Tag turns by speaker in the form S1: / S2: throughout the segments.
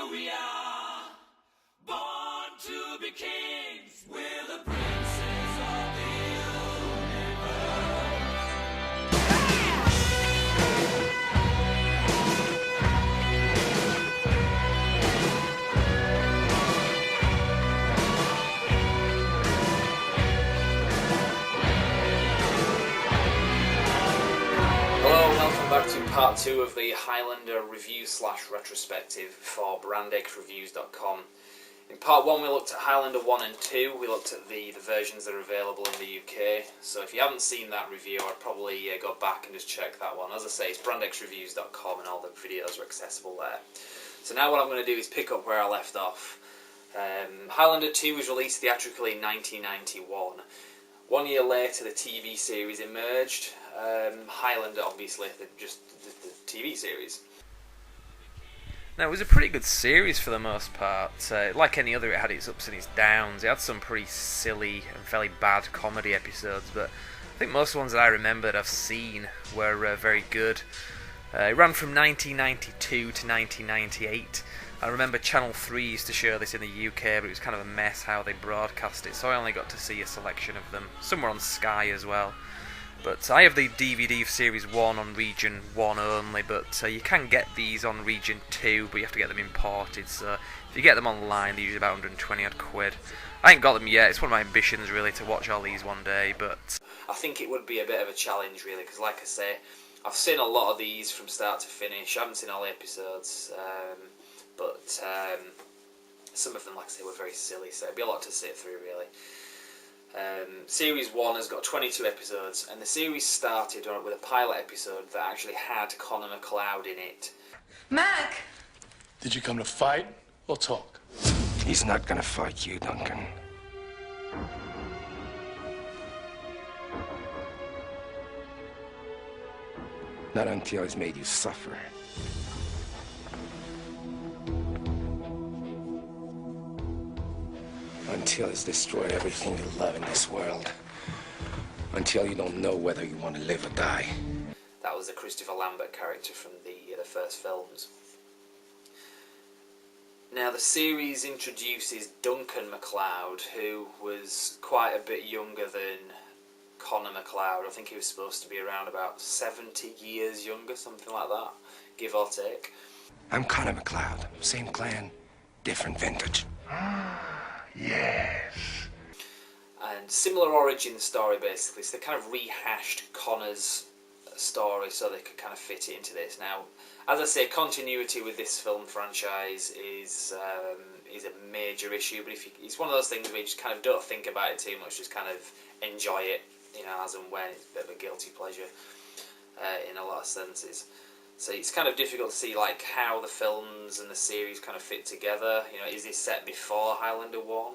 S1: who we are, born to be kings. We're the princes of the universe.
S2: Hello and welcome back to part 2 of the Highlander review / retrospective for brandxreviews.com. In part 1 we looked at Highlander 1 and 2, we looked at the versions that are available in the UK, so if you haven't seen that review I'd probably go back and just check that one. As I say, it's brandxreviews.com and all the videos are accessible there. So now what I'm going to do is pick up where I left off. Highlander 2 was released theatrically in 1991. 1 year later the TV series emerged. Highlander, obviously, the TV series.
S3: Now, it was a pretty good series for the most part. Like any other, it had its ups and its downs. It had some pretty silly and fairly bad comedy episodes, but I think most ones that I remember that I've seen were very good. It ran from 1992 to 1998. I remember Channel 3 used to show this in the UK, but it was kind of a mess how they broadcast it, so I only got to see a selection of them. Some were on Sky as well. But I have the DVD of Series 1 on Region 1 only, but you can get these on Region 2, but you have to get them imported, so if you get them online, they're usually about 120 odd quid. I ain't got them yet, it's one of my ambitions really to watch all these one day, but
S2: I think it would be a bit of a challenge really, because like I say, I've seen a lot of these from start to finish. I haven't seen all the episodes, but some of them, like I say, were very silly, so it'd be a lot to sit through really. Series 1 has got 22 episodes, and the series started with a pilot episode that actually had Connor MacLeod in it.
S4: Mac!
S5: Did you come to fight or talk?
S6: He's not gonna fight you, Duncan. Not until he's made you suffer. Until he's destroyed everything you love in this world. Until you don't know whether you want to live or die.
S2: That was the Christopher Lambert character from the first films. Now the series introduces Duncan MacLeod, who was quite a bit younger than Connor MacLeod. I think he was supposed to be around about 70 years younger, something like that, give or take.
S6: I'm Connor MacLeod. Same clan, different vintage.
S5: Yes.
S2: And similar origin story basically, so they kind of rehashed Connor's story so they could kind of fit it into this. Now, as I say, continuity with this film franchise is a major issue, but it's one of those things where you just kind of don't think about it too much, just kind of enjoy it, you know, as and when. It's a bit of a guilty pleasure in a lot of senses. So it's kind of difficult to see like how the films and the series kind of fit together. You know, is this set before Highlander 1?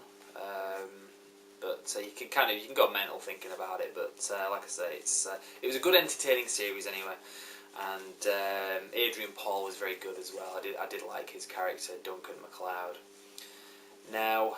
S2: But you can go mental thinking about it. But like I say, it was a good entertaining series anyway. And Adrian Paul was very good as well. I did like his character, Duncan MacLeod. Now,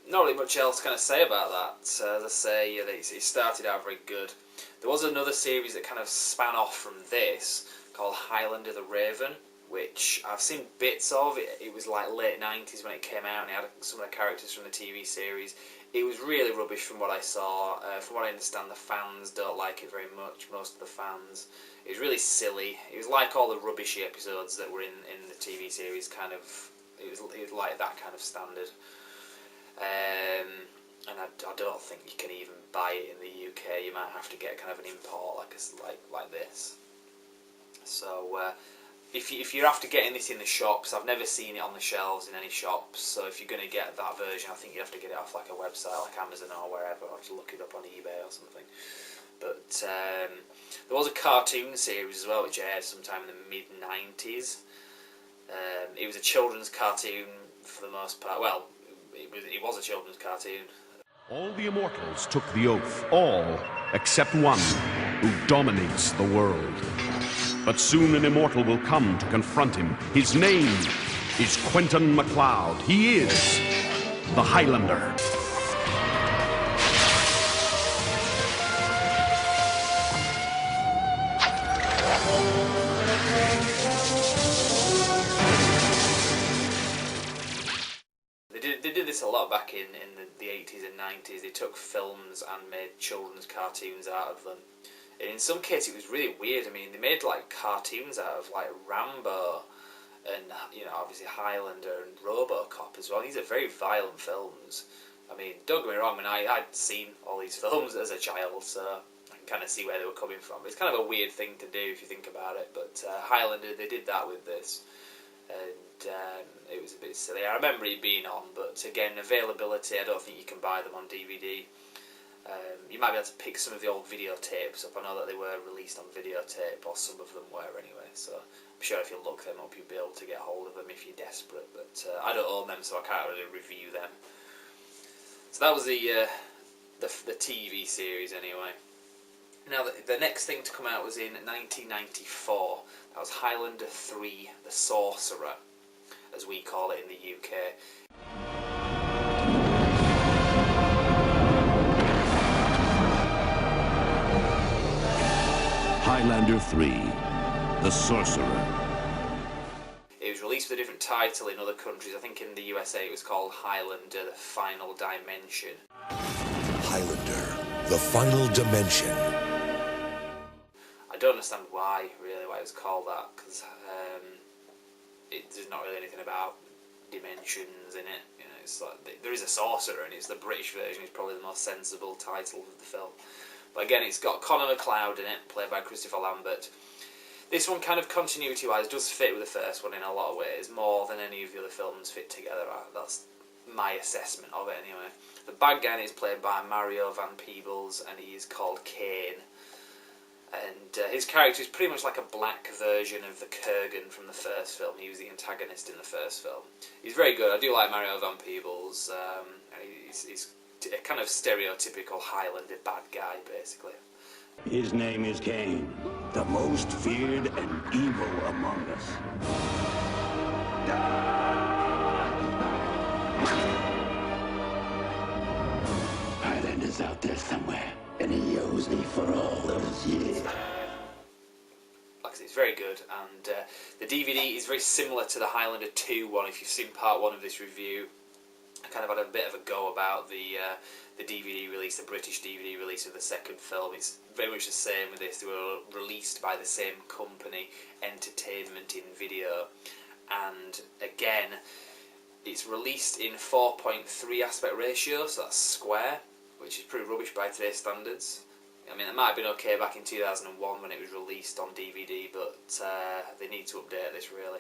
S2: not really much else can I say about that. As I say, it started out very good. There was another series that kind of span off from this, called Highlander the Raven, which I've seen bits of. It was like late 90s when it came out, and it had some of the characters from the TV series. It was really rubbish from what I saw. From what I understand, the fans don't like it very much, most of the fans. It was really silly. It was like all the rubbishy episodes that were in the TV series, kind of. It was like that kind of standard. And I don't think you can even buy it in the UK. You might have to get kind of an import like this. So if you're after getting this in the shops, I've never seen it on the shelves in any shops, so if you're going to get that version, I think you have to get it off like a website like Amazon or wherever, or just look it up on eBay or something. But there was a cartoon series as well which aired sometime in the mid-90s. It was a children's cartoon for the most part. Well, it was a children's cartoon.
S7: All the immortals took the oath, all except one who dominates the world. But soon an immortal will come to confront him. His name is Quentin MacLeod. He is the Highlander.
S2: this a lot back in the 80s and 90s. They took films and made children's cartoons out of them. And in some cases it was really weird. I mean, they made like cartoons out of like Rambo and, you know, obviously Highlander and RoboCop as well. These are very violent films. I mean, don't get me wrong, I'd seen all these films as a child, so I can kind of see where they were coming from. It's kind of a weird thing to do if you think about it, but Highlander, they did that with this, and it was a bit silly. I remember it being on, but again, availability, I don't think you can buy them on DVD. You might be able to pick some of the old videotapes up. I know that they were released on videotape, or some of them were anyway, so I'm sure if you look them up you'll be able to get hold of them if you're desperate, but I don't own them, so I can't really review them. So that was the TV series anyway. Now the next thing to come out was in 1994. That was Highlander 3: The Sorcerer, as we call it in the UK.
S7: Highlander 3: The Sorcerer.
S2: It was released with a different title in other countries. I think in the USA it was called Highlander: The Final Dimension.
S4: Highlander: The Final Dimension.
S2: I don't understand why it was called that, because there's not really anything about dimensions in it. You know, it's like there is a sorcerer, and it's the British version. It's probably the most sensible title of the film. But again, it's got Connor MacLeod in it, played by Christopher Lambert. This one, kind of continuity-wise, does fit with the first one in a lot of ways, more than any of the other films fit together. That's my assessment of it anyway. The bad guy is played by Mario Van Peebles, and he is called Kane. And his character is pretty much like a black version of the Kurgan from the first film. He was the antagonist in the first film. He's very good. I do like Mario Van Peebles. He's a kind of stereotypical Highlander bad guy, basically.
S8: His name is Kane, the most feared and evil among us. Highlander's out there somewhere, and he owes me for all those years.
S2: Like I said, it's very good, and the DVD is very similar to the Highlander 2 one. If you've seen part 1 of this review, I kind of had a bit of a go about the DVD release, the British DVD release of the second film. It's very much the same with this. They were released by the same company, Entertainment in Video, and again, it's released in 4.3 aspect ratio, so that's square, which is pretty rubbish by today's standards. I mean, it might have been okay back in 2001 when it was released on DVD, but they need to update this really,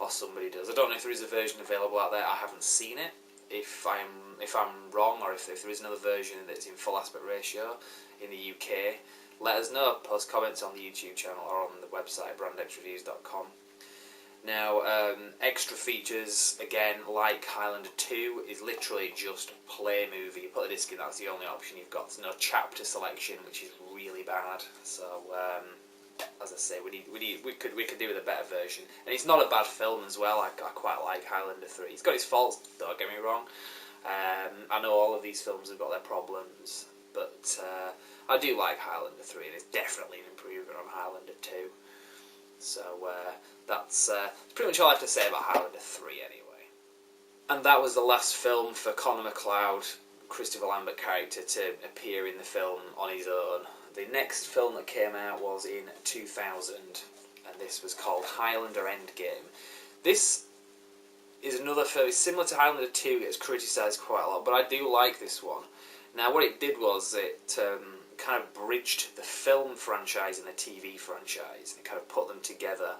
S2: or somebody does. I don't know if there is a version available out there. I haven't seen it. If I'm wrong, or if there is another version that's in full aspect ratio in the UK, let us know. Post comments on the YouTube channel or on the website brandxreviews.com. Now, extra features, again, like Highlander 2, is literally just play movie. You put the disc in, that's the only option you've got. There's no chapter selection, which is really bad. So, as I say, we could do with a better version. And it's not a bad film as well. I quite like Highlander 3. It's got its faults, don't get me wrong. I know all of these films have got their problems, but I do like Highlander 3, and it's definitely an improvement on Highlander 2. So that's pretty much all I have to say about Highlander 3 anyway. And that was the last film for Connor MacLeod, Christopher Lambert character, to appear in the film on his own. The next film that came out was in 2000, and this was called Highlander Endgame. This is another film similar to Highlander 2. It gets criticised quite a lot, but I do like this one. Now, what it did was it kind of bridged the film franchise and the TV franchise. They kind of put them together.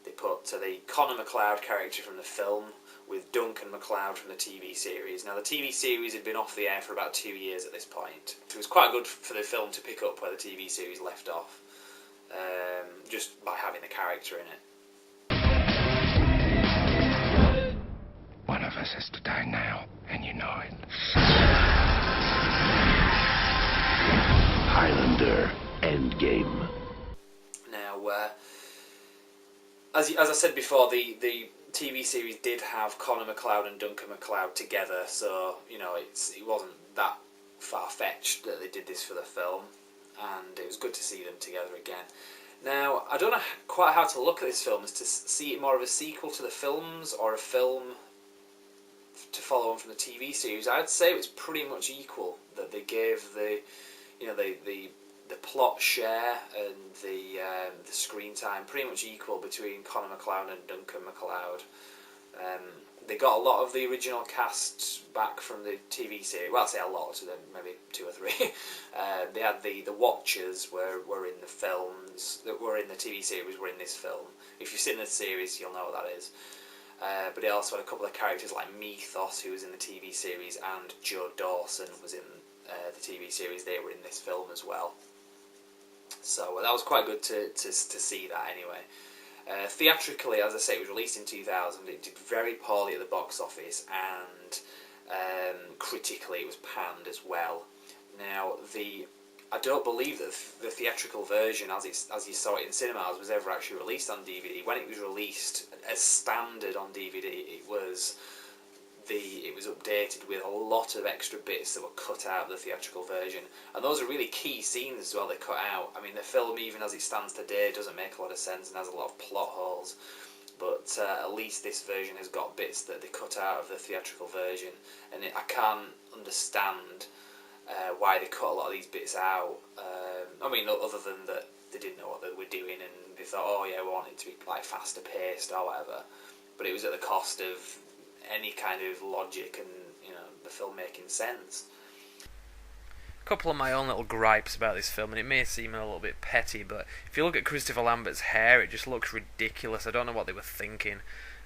S2: They put the Connor MacLeod character from the film with Duncan MacLeod from the TV series. Now, the TV series had been off the air for about 2 years at this point. It was quite good for the film to pick up where the TV series left off, just by having the character in it.
S6: One of us has to die now, and you know it.
S8: Highlander Endgame.
S2: Now, as I said before, the TV series did have Connor MacLeod and Duncan MacLeod together, so you know it wasn't that far-fetched that they did this for the film, and it was good to see them together again. Now, I don't know quite how to look at this film, as to see it more of a sequel to the films or a film to follow on from the TV series, I'd say it was pretty much equal. That they gave the plot share and the screen time pretty much equal between Connor MacLeod and Duncan MacLeod. They got a lot of the original cast back from the TV series. Well, I'd say a lot, so maybe 2 or 3. They had the Watchers were in the films, that were in the TV series, were in this film. If you've seen the series, you'll know what that is. But they also had a couple of characters like Mythos, who was in the TV series, and Joe Dawson was in the TV series. They were in this film as well. So that was quite good to see that anyway. Theatrically, as I say, it was released in 2000. It did very poorly at the box office, and critically it was panned as well. Now, I don't believe that the theatrical version, as you saw it in cinemas, was ever actually released on DVD. When it was released as standard on DVD, it was updated with a lot of extra bits that were cut out of the theatrical version, and those are really key scenes as well they cut out. I mean, the film, even as it stands today, doesn't make a lot of sense and has a lot of plot holes, but at least this version has got bits that they cut out of the theatrical version, and I can't understand why they cut a lot of these bits out. I mean, other than that they didn't know what they were doing and they thought, oh yeah, we want it to be like faster paced or whatever, but it was at the cost of any kind of logic and the film making sense.
S3: A couple of my own little gripes about this film, and it may seem a little bit petty, but if you look at Christopher Lambert's hair, it just looks ridiculous. I don't know what they were thinking.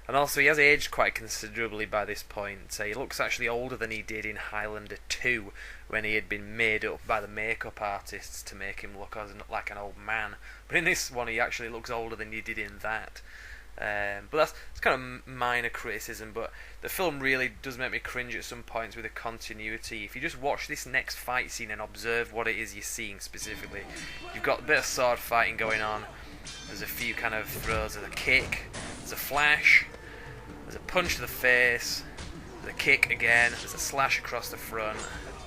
S3: And also, he has aged quite considerably by this point. He looks actually older than he did in Highlander 2, when he had been made up by the makeup artists to make him look like an old man. But in this one, he actually looks older than he did in that. But that's kind of minor criticism, but the film really does make me cringe at some points with the continuity. If you just watch this next fight scene and observe what it is you're seeing specifically, you've got a bit of sword fighting going on, there's a few kind of throws, there's a kick, there's a flash, there's a punch to the face, there's a kick again, there's a slash across the front,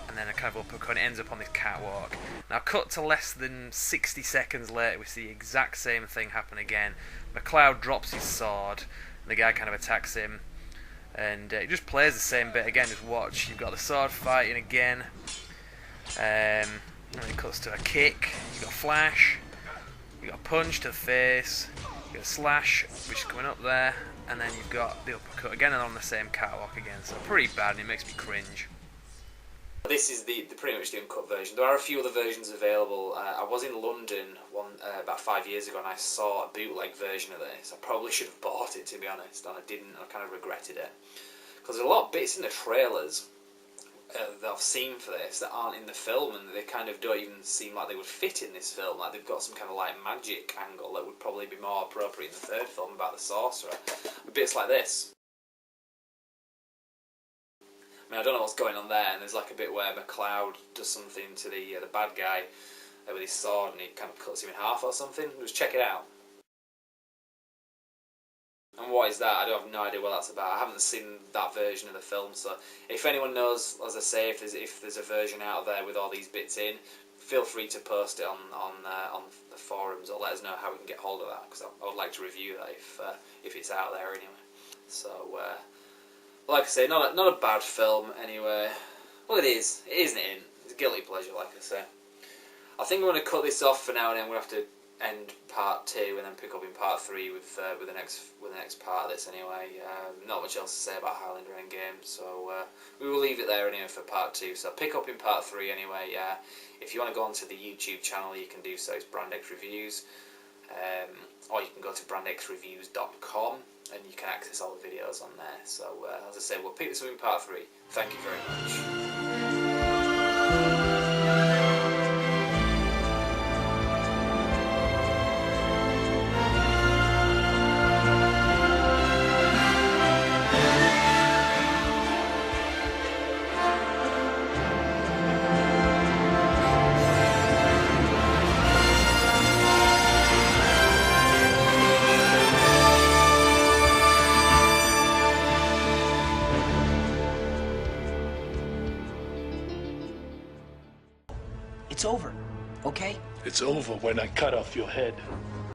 S3: and then a kind of uppercut, and it ends up on this catwalk. Now, cut to less than 60 seconds later, we see the exact same thing happen again. MacLeod drops his sword, and the guy kind of attacks him, and it just plays the same bit again. Just watch, you've got the sword fighting again, and it cuts to a kick, you've got a flash, you've got a punch to the face, you've got a slash, which is coming up there, and then you've got the uppercut again, and on the same catwalk again. So pretty bad, and it makes me cringe.
S2: This is the pretty much the uncut version. There are a few other versions available. I was in London about 5 years ago, and I saw a bootleg version of this. I probably should have bought it, to be honest, and I didn't. I kind of regretted it, because there's a lot of bits in the trailers that I've seen for this that aren't in the film, and they kind of don't even seem like they would fit in this film. Like they've got some kind of like magic angle that would probably be more appropriate in the third film about the Sorcerer. But bits like this, I mean, I don't know what's going on there, and there's like a bit where MacLeod does something to the bad guy with his sword, and he kind of cuts him in half or something. Just check it out. And what is that? I don't have no idea what that's about. I haven't seen that version of the film, so if anyone knows, as I say, if there's a version out there with all these bits in, feel free to post it on the forums, or let us know how we can get hold of that, because I would like to review that if it's out there anyway. So. Like I say, not a bad film anyway. Well, it is, isn't it? It's a guilty pleasure, like I say. I think I'm going to cut this off for now, and then we'll have to end part 2 and then pick up in part 3 with the next part of this anyway. Not much else to say about Highlander Endgame, so we will leave it there anyway for part 2. So pick up in part 3 anyway. If you want to go onto the YouTube channel, you can do so. It's Brand X Reviews, or you can go to brandxreviews.com. and you can access all the videos on there. So, as I say, we'll pick this up in part 3. Thank you very much.
S4: It's over, okay?
S5: It's over when I cut off your head.